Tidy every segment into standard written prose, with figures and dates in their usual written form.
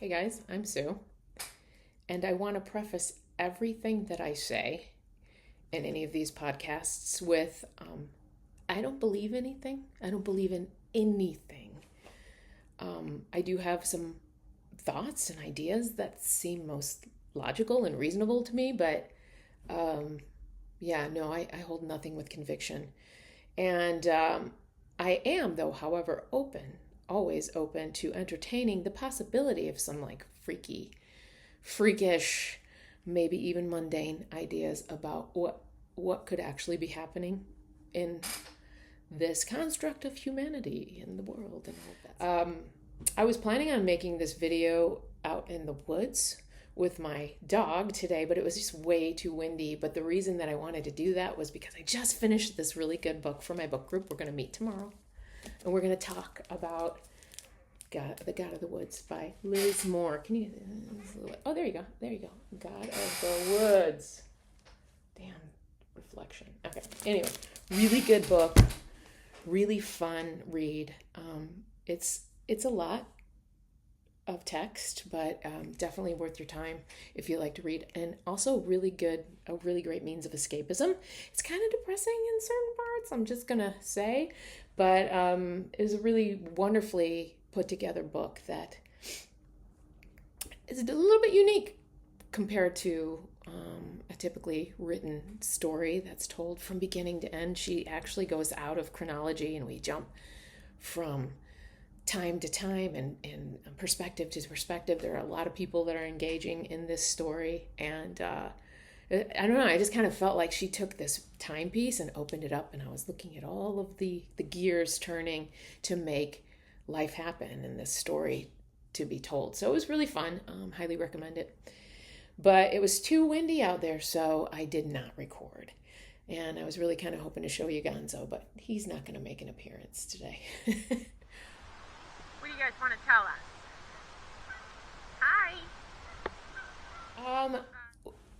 Hey guys, I'm Sue, and I want to preface everything that I say in any of these podcasts with I don't believe anything. I don't believe in anything. I do have some thoughts and ideas that seem most logical and reasonable to me, but um, yeah, no, I hold nothing with conviction. And I am, though, however, always open to entertaining the possibility of some like freakish, maybe even mundane ideas about what could actually be happening in this construct of humanity in the world and all of that. I was planning on making this video out in the woods with my dog today, but it was just way too windy. But the reason that I wanted to do that was because I just finished this really good book for my book group. We're going to meet tomorrow, and we're going to talk about The God of the Woods by Liz Moore. Can you? Oh, there you go. There you go. God of the Woods. Damn reflection. Okay. Anyway, really good book. Really fun read. It's a lot of text, but definitely worth your time if you like to read. And also a really great means of escapism. It's kind of depressing in certain parts, I'm just gonna say, but it was a really wonderfully put together book that is a little bit unique compared to a typically written story that's told from beginning to end. She actually goes out of chronology and we jump from time to time and perspective to perspective. There are a lot of people that are engaging in this story, and I don't know, I just kind of felt like she took this timepiece and opened it up, and I was looking at all of the gears turning to make life happen in this story to be told. So it was really fun. Highly recommend it. But it was too windy out there, so I did not record. And I was really kind of hoping to show you Gonzo, but he's not going to make an appearance today. What do you guys want to tell us? Hi. um,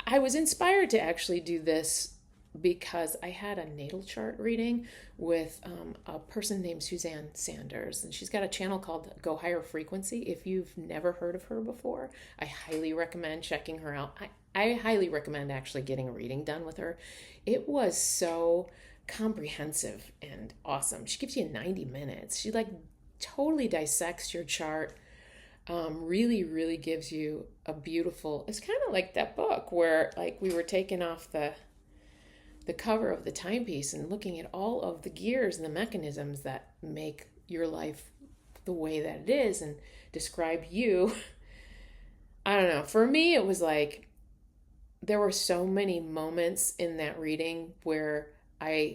I was inspired to actually do this because I had a natal chart reading with a person named Suzanne Sanders, and she's got a channel called Go Higher Frequency. If you've never heard of her before, I highly recommend checking her out. I highly recommend actually getting a reading done with her. It was so comprehensive and awesome. She gives you 90 minutes. She like totally dissects your chart, really, really gives you a beautiful. It's kind of like that book where like we were taking off the cover of the timepiece and looking at all of the gears and the mechanisms that make your life the way that it is and describe you. I don't know. For me, it was like there were so many moments in that reading where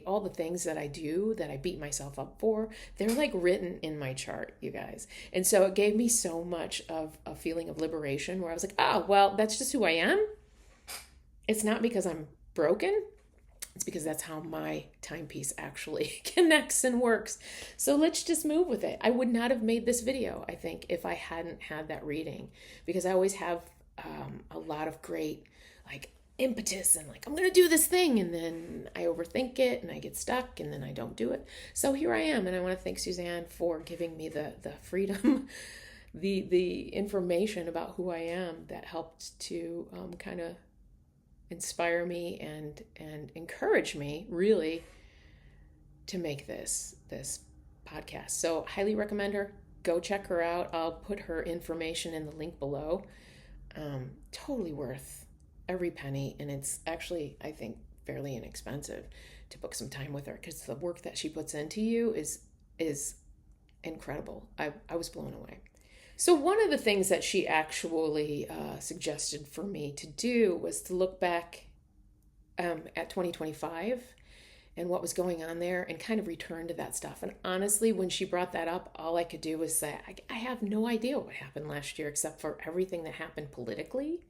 all the things that I do that I beat myself up for, they're like written in my chart, you guys. And so it gave me so much of a feeling of liberation where I was like, oh, well, that's just who I am. It's not because I'm broken. It's because that's how my timepiece actually connects and works. So let's just move with it. I would not have made this video, I think, if I hadn't had that reading, because I always have a lot of great like impetus and like I'm gonna do this thing, and then I overthink it and I get stuck and then I don't do it. So here I am, and I want to thank Suzanne for giving me the freedom, the information about who I am that helped to kind of inspire me and encourage me really to make this podcast. So highly recommend her. Go check her out. I'll put her information in the link below. Totally worth every penny, and it's actually, I think, fairly inexpensive to book some time with her because the work that she puts into you is incredible. I was blown away. So one of the things that she actually suggested for me to do was to look back at 2025 and what was going on there and kind of return to that stuff. And honestly, when she brought that up, all I could do was say, I have no idea what happened last year except for everything that happened politically.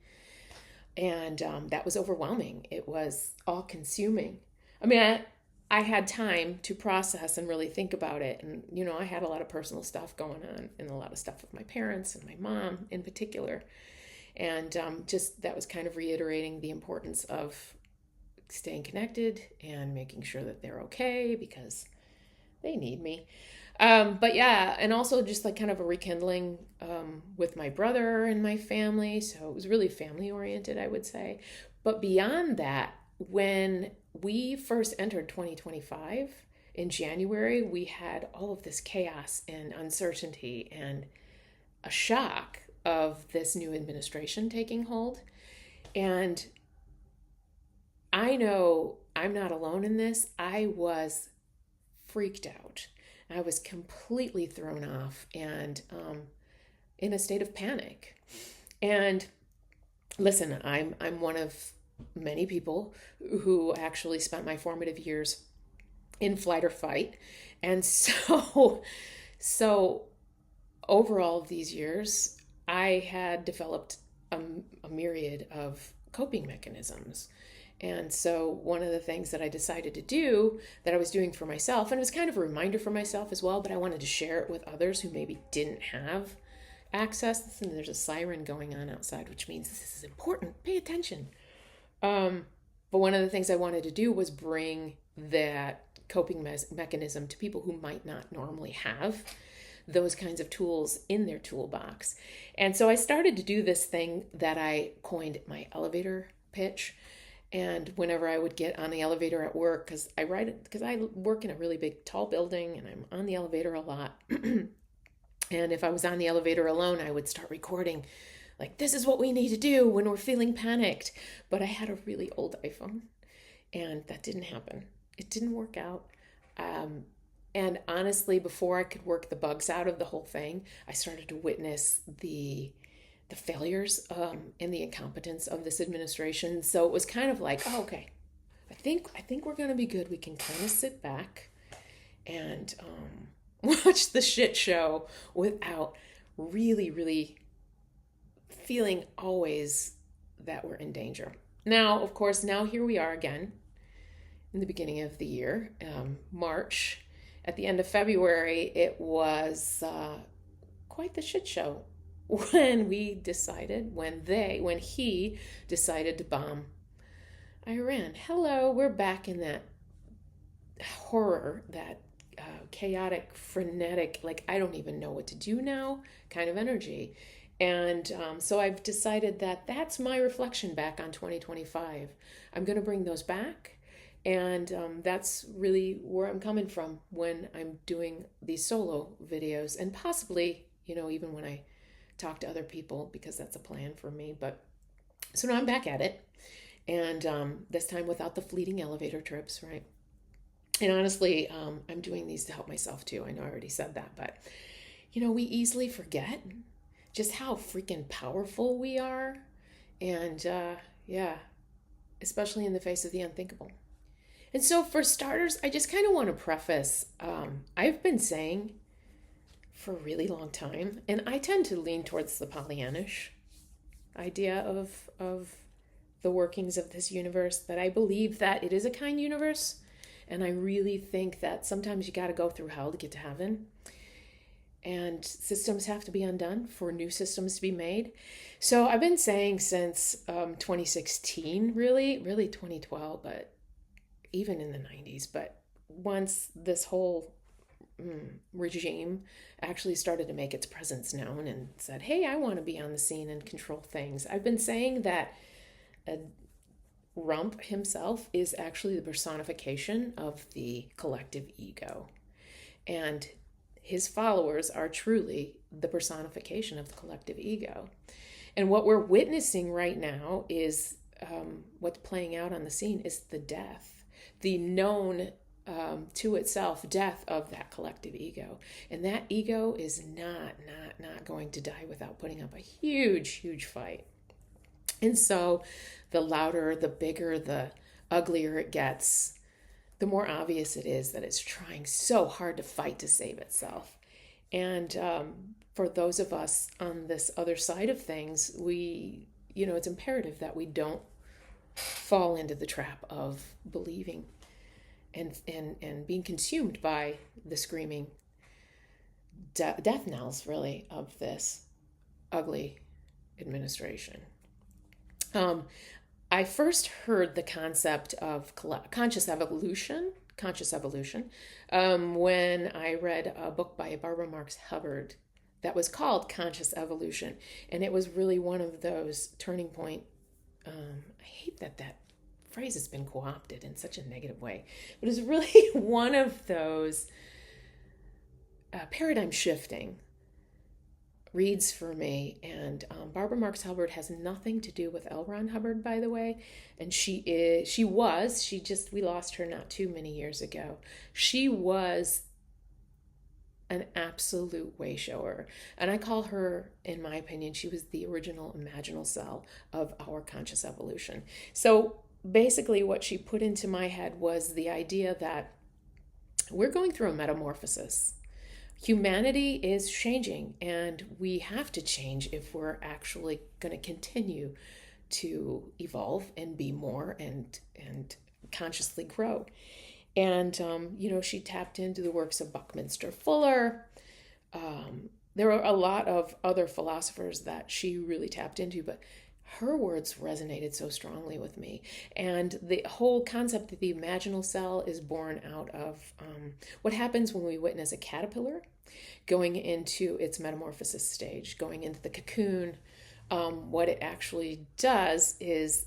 And that was overwhelming. It was all consuming. I mean, I had time to process and really think about it. And, you know, I had a lot of personal stuff going on and a lot of stuff with my parents and my mom in particular. And just that was kind of reiterating the importance of staying connected and making sure that they're okay because they need me. But yeah, and also just like kind of a rekindling with my brother and my family. So it was really family oriented, I would say. But beyond that, when we first entered 2025 in January, we had all of this chaos and uncertainty and a shock of this new administration taking hold. And I know I'm not alone in this. I was freaked out. I was completely thrown off and in a state of panic. And listen, I'm one of many people who actually spent my formative years in flight or fight, and so over all of these years, I had developed a myriad of coping mechanisms. And so, one of the things that I decided to do that I was doing for myself, and it was kind of a reminder for myself as well, but I wanted to share it with others who maybe didn't have access. And there's a siren going on outside, which means this is important. Pay attention. But one of the things I wanted to do was bring that coping mechanism to people who might not normally have those kinds of tools in their toolbox. And so I started to do this thing that I coined my elevator pitch. And whenever I would get on the elevator at work, because I work in a really big, tall building, and I'm on the elevator a lot. And if I was on the elevator alone, I would start recording, like, this is what we need to do when we're feeling panicked. But I had a really old iPhone, and that didn't happen. It didn't work out. And honestly, before I could work the bugs out of the whole thing, I started to witness the failures and the incompetence of this administration. So it was kind of like, oh, okay, I think we're gonna be good. We can kind of sit back and watch the shit show without really feeling always that we're in danger. Now, of course, now here we are again in the beginning of the year, March. At the end of February, it was quite the shit show when he decided to bomb Iran. Hello, we're back in that horror, that chaotic, frenetic, like I don't even know what to do now kind of energy. And so I've decided that that's my reflection back on 2025. I'm going to bring those back. And that's really where I'm coming from when I'm doing these solo videos, and possibly, even when I talk to other people, because that's a plan for me. But so now I'm back at it, and this time without the fleeting elevator trips, right? And honestly, I'm doing these to help myself too. I know I already said that, but we easily forget just how freaking powerful we are, and yeah, especially in the face of the unthinkable. And so, for starters, I just kind of want to preface I've been saying for a really long time, and I tend to lean towards the Pollyannish idea of the workings of this universe, that I believe that it is a kind universe. And I really think that sometimes you got to go through hell to get to heaven. And systems have to be undone for new systems to be made. So I've been saying since 2016, really 2012, but even in the 90s. But once this whole regime actually started to make its presence known and said, hey, I want to be on the scene and control things, I've been saying that Rump himself is actually the personification of the collective ego. And his followers are truly the personification of the collective ego. And what we're witnessing right now is what's playing out on the scene is the death, the known to itself death of that collective ego. And that ego is not going to die without putting up a huge fight. And so the louder, the bigger, the uglier it gets, the more obvious it is that it's trying so hard to fight to save itself. And for those of us on this other side of things, it's imperative that we don't fall into the trap of believing and being consumed by the screaming death knells, really, of this ugly administration. I first heard the concept of conscious evolution, when I read a book by Barbara Marx Hubbard that was called Conscious Evolution, and it was really one of those turning point. I hate that phrase has been co-opted in such a negative way, but it's really one of those paradigm shifting reads for me. And Barbara Marx Hubbard has nothing to do with L. Ron Hubbard, by the way. And we lost her not too many years ago. She was an absolute way shower. And I call her, in my opinion, she was the original imaginal cell of our conscious evolution. So basically, what she put into my head was the idea that we're going through a metamorphosis. Humanity is changing, and we have to change if we're actually going to continue to evolve and be more and consciously grow. And she tapped into the works of Buckminster Fuller. There are a lot of other philosophers that she really tapped into, but her words resonated so strongly with me. And the whole concept of the imaginal cell is born out of what happens when we witness a caterpillar going into its metamorphosis stage, going into the cocoon. What it actually does is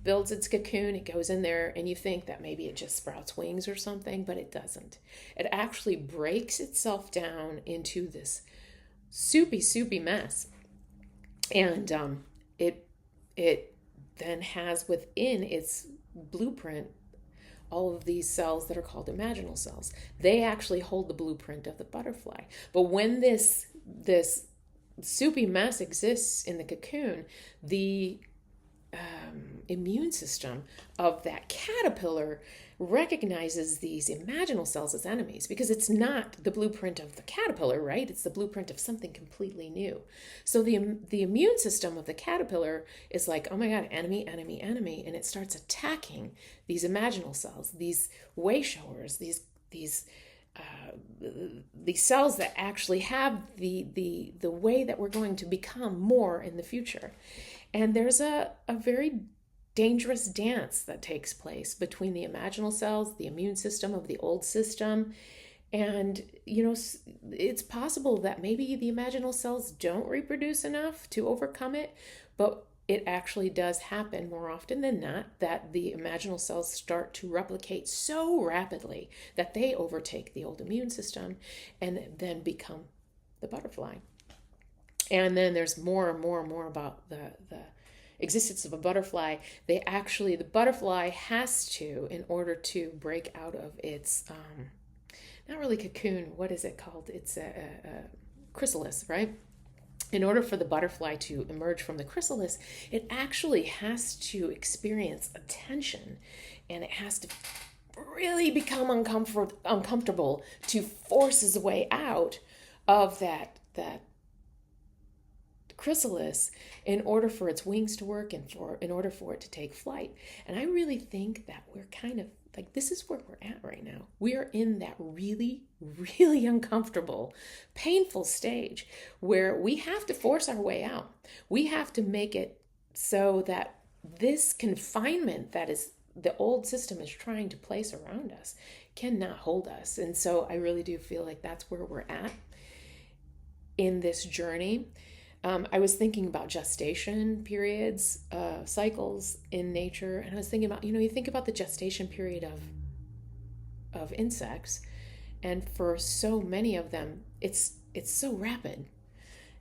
builds its cocoon, it goes in there, and you think that maybe it just sprouts wings or something, but it doesn't. It actually breaks itself down into this soupy mess. And it then has within its blueprint all of these cells that are called imaginal cells. They actually hold the blueprint of the butterfly. But when this soupy mess exists in the cocoon, the immune system of that caterpillar recognizes these imaginal cells as enemies, because it's not the blueprint of the caterpillar, right? It's the blueprint of something completely new. So the immune system of the caterpillar is like, oh my God, enemy, and it starts attacking these imaginal cells, these way showers, these cells that actually have the way that we're going to become more in the future. And there's a very dangerous dance that takes place between the imaginal cells, the immune system of the old system. And, it's possible that maybe the imaginal cells don't reproduce enough to overcome it, but it actually does happen more often than not that the imaginal cells start to replicate so rapidly that they overtake the old immune system and then become the butterfly. And then there's more and more about the existence of a butterfly. The butterfly has to, in order to break out of its, not really cocoon, what is it called? It's a chrysalis, right? In order for the butterfly to emerge from the chrysalis, it actually has to experience a tension, and it has to really become uncomfortable to force its way out of that chrysalis in order for its wings to work and in order for it to take flight. And I really think that we're kind of like, this is where we're at right now. We are in that really, really uncomfortable, painful stage where we have to force our way out. We have to make it so that this confinement that is the old system is trying to place around us cannot hold us. And so I really do feel like that's where we're at in this journey. I was thinking about gestation periods, cycles in nature, and I was thinking about, you think about the gestation period of insects, and for so many of them, it's so rapid. And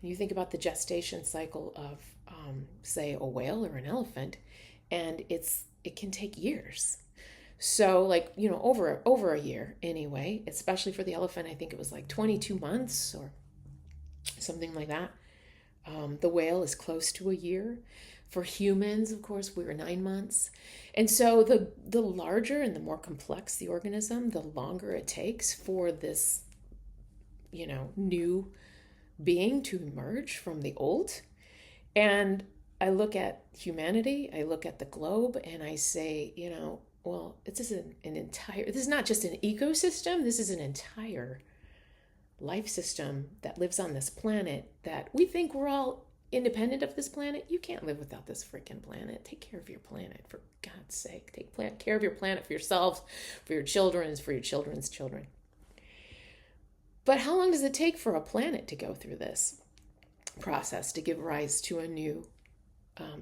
you think about the gestation cycle of, say, a whale or an elephant, and it can take years. So, like, over a year anyway, especially for the elephant, I think it was like 22 months or something like that. The whale is close to a year. For humans, of course, we're 9 months. And so the larger and the more complex the organism, the longer it takes for this, new being to emerge from the old. And I look at humanity, I look at the globe, and I say, well, this is not just an ecosystem, this is an entire life system that lives on this planet that we think we're all independent of this planet. You can't live without this freaking planet. Take care of your planet, for God's sake. Take care of your planet for yourselves, for your children, for your children's children. But how long does it take for a planet to go through this process to give rise to a new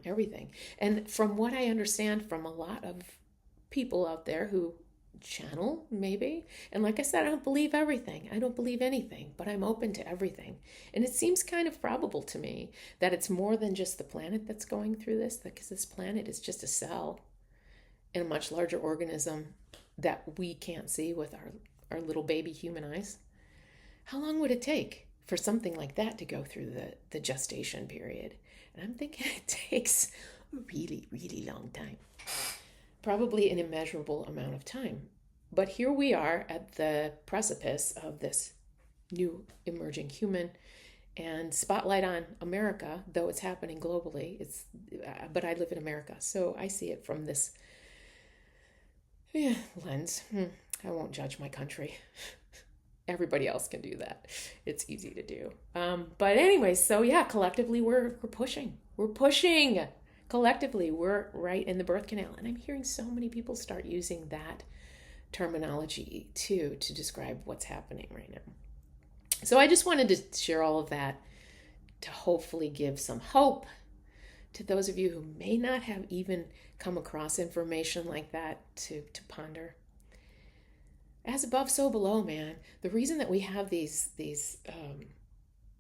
everything? And from what I understand from a lot of people out there who channel, maybe, and like I said, I don't believe everything. I don't believe anything, but I'm open to everything. And it seems kind of probable to me that it's more than just the planet that's going through this, because this planet is just a cell in a much larger organism that we can't see with our little baby human eyes. How long would it take for something like that to go through the gestation period? And I'm thinking it takes a really, really long time. Probably an immeasurable amount of time. But here we are at the precipice of this new emerging human, and spotlight on America, though it's happening globally. But I live in America, so I see it from this lens. I won't judge my country. Everybody else can do that. It's easy to do. But anyway, so yeah, collectively we're pushing. We're pushing. Collectively, we're right in the birth canal. And I'm hearing so many people start using that terminology too to describe what's happening right now. So I just wanted to share all of that to hopefully give some hope to those of you who may not have even come across information like that to ponder. As above, so below, man. The reason that we have these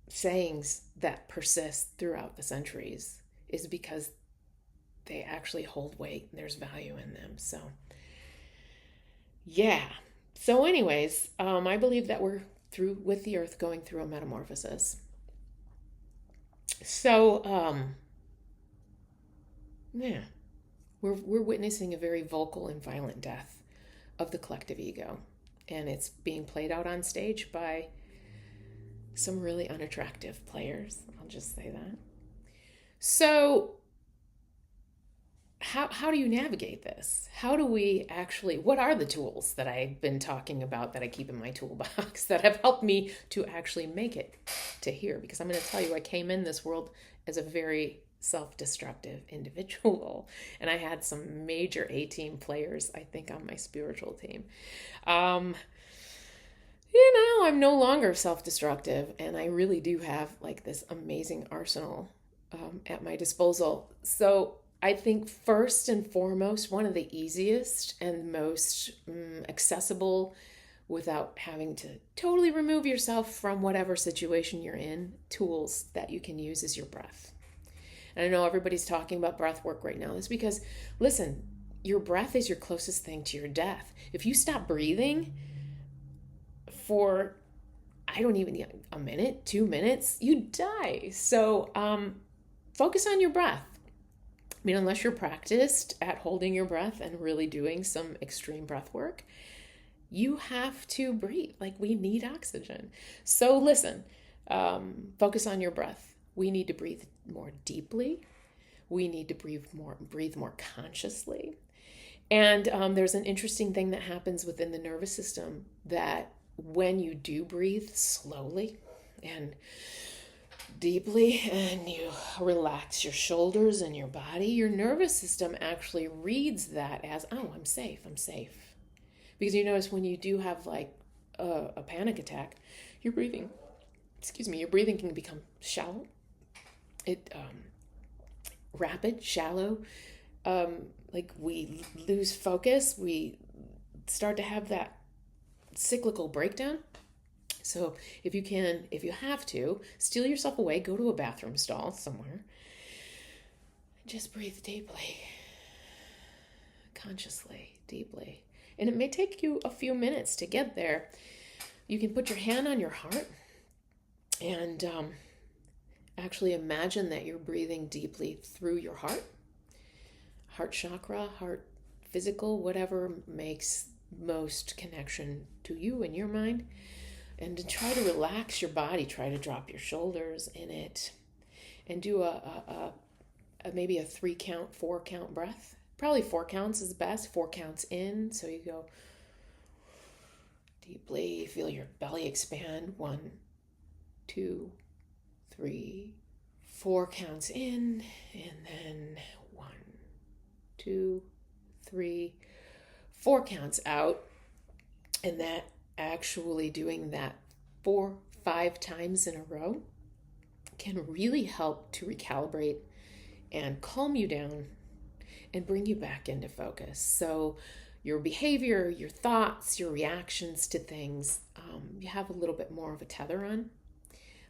sayings that persist throughout the centuries is because they actually hold weight and there's value in them. So, yeah. So anyways, I believe that we're through with the earth going through a metamorphosis. So, yeah, we're witnessing a very vocal and violent death of the collective ego. And it's being played out on stage by some really unattractive players. I'll just say that. So how do you navigate this? How do we actually, what are the tools that I've been talking about that I keep in my toolbox that have helped me to actually make it to here? Because I'm going to tell you, I came in this world as a very self-destructive individual, and I had some major A-team players, I think, on my spiritual team. I'm no longer self-destructive, and I really do have like this amazing arsenal at my disposal. So I think first and foremost, one of the easiest and most accessible, without having to totally remove yourself from whatever situation you're in, tools that you can use is your breath. And I know everybody's talking about breath work right now. It's because, listen, your breath is your closest thing to your death. If you stop breathing for, I don't even, a minute, 2 minutes, you die. So focus on your breath. I mean, unless you're practiced at holding your breath and really doing some extreme breath work, you have to breathe. Like, we need oxygen. So listen, focus on your breath. We need to breathe more deeply. We need to breathe more consciously. And there's an interesting thing that happens within the nervous system, that when you do breathe slowly and deeply and you relax your shoulders and your body, your nervous system actually reads that as, oh, I'm safe. Because you notice when you do have like a panic attack, your breathing can become shallow. Rapid, shallow, like we lose focus, we start to have that cyclical breakdown. So if you have to, steal yourself away, go to a bathroom stall somewhere, and just breathe deeply, consciously, deeply. And it may take you a few minutes to get there. You can put your hand on your heart and actually imagine that you're breathing deeply through your heart chakra, heart physical, whatever makes most connection to you in your mind. And to try to relax your body, try to drop your shoulders in it, and do maybe a 3 count, 4 count breath. Probably 4 counts is best. 4 counts in, so you go deeply, feel your belly expand. 1, 2, 3, 4 counts in, and then 1, 2, 3, 4 counts out. And that actually doing that 4, 5 times in a row can really help to recalibrate and calm you down and bring you back into focus. So your behavior, your thoughts, your reactions to things, you have a little bit more of a tether on,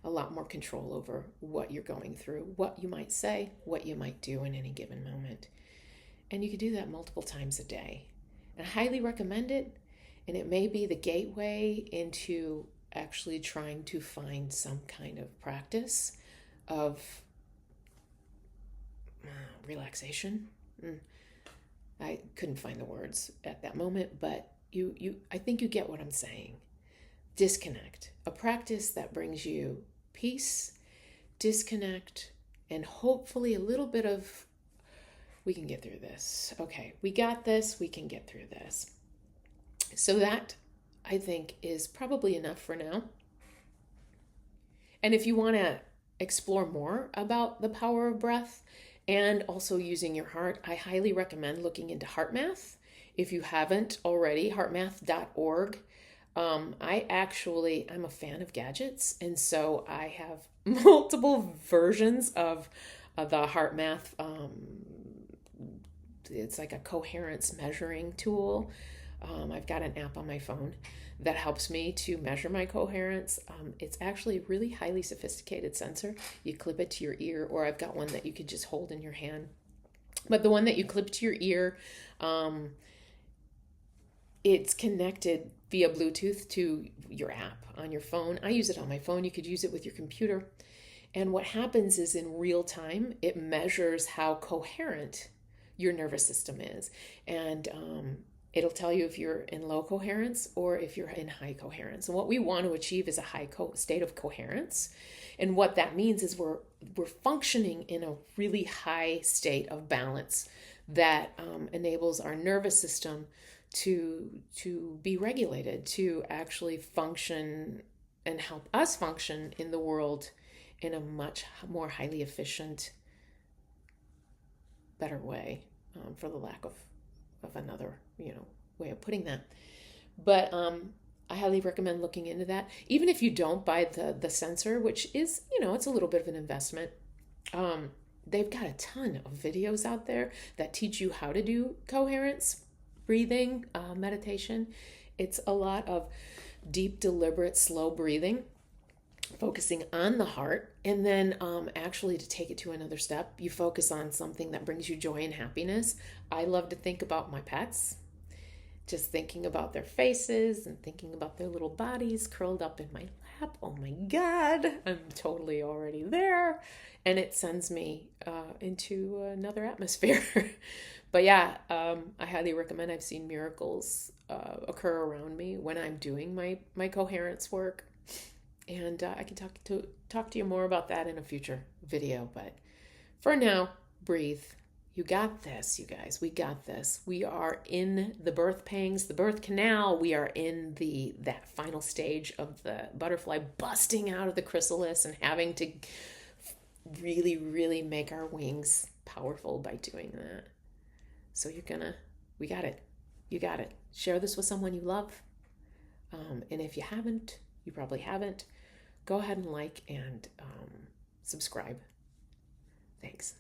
a lot more control over what you're going through, what you might say, what you might do in any given moment. And you can do that multiple times a day. And I highly recommend it. And it may be the gateway into actually trying to find some kind of practice of relaxation. I couldn't find the words at that moment, but I think you get what I'm saying. Disconnect. A practice that brings you peace, disconnect, and hopefully a little bit of, we can get through this. Okay, we got this. We can get through this. So that, I think, is probably enough for now. And if you want to explore more about the power of breath and also using your heart, I highly recommend looking into HeartMath. If you haven't already, heartmath.org. I'm a fan of gadgets, and so I have multiple versions of the HeartMath. It's like a coherence measuring tool. I've got an app on my phone that helps me to measure my coherence. It's actually a really highly sophisticated sensor. You clip it to your ear, or I've got one that you could just hold in your hand. But the one that you clip to your ear, it's connected via Bluetooth to your app on your phone. I use it on my phone. You could use it with your computer. And what happens is in real time, it measures how coherent your nervous system is. And it'll tell you if you're in low coherence or if you're in high coherence. And what we want to achieve is a high state of coherence. And what that means is we're functioning in a really high state of balance that enables our nervous system to be regulated, to actually function and help us function in the world in a much more highly efficient, better way, for the lack of another way of putting that. But I highly recommend looking into that. Even if you don't buy the sensor, which is, it's a little bit of an investment. They've got a ton of videos out there that teach you how to do coherence, breathing, meditation. It's a lot of deep, deliberate, slow breathing, focusing on the heart. And then actually to take it to another step, you focus on something that brings you joy and happiness. I love to think about my pets, just thinking about their faces and thinking about their little bodies curled up in my lap. Oh my God, I'm totally already there. And it sends me into another atmosphere. But yeah, I highly recommend. I've seen miracles occur around me when I'm doing my coherence work. And I can talk to you more about that in a future video. But for now, breathe. You got this, you guys. We got this. We are in the birth pangs, the birth canal. We are in that final stage of the butterfly busting out of the chrysalis and having to really, really make our wings powerful by doing that. So we got it. You got it. Share this with someone you love. And if you haven't, you probably haven't, go ahead and like and subscribe. Thanks.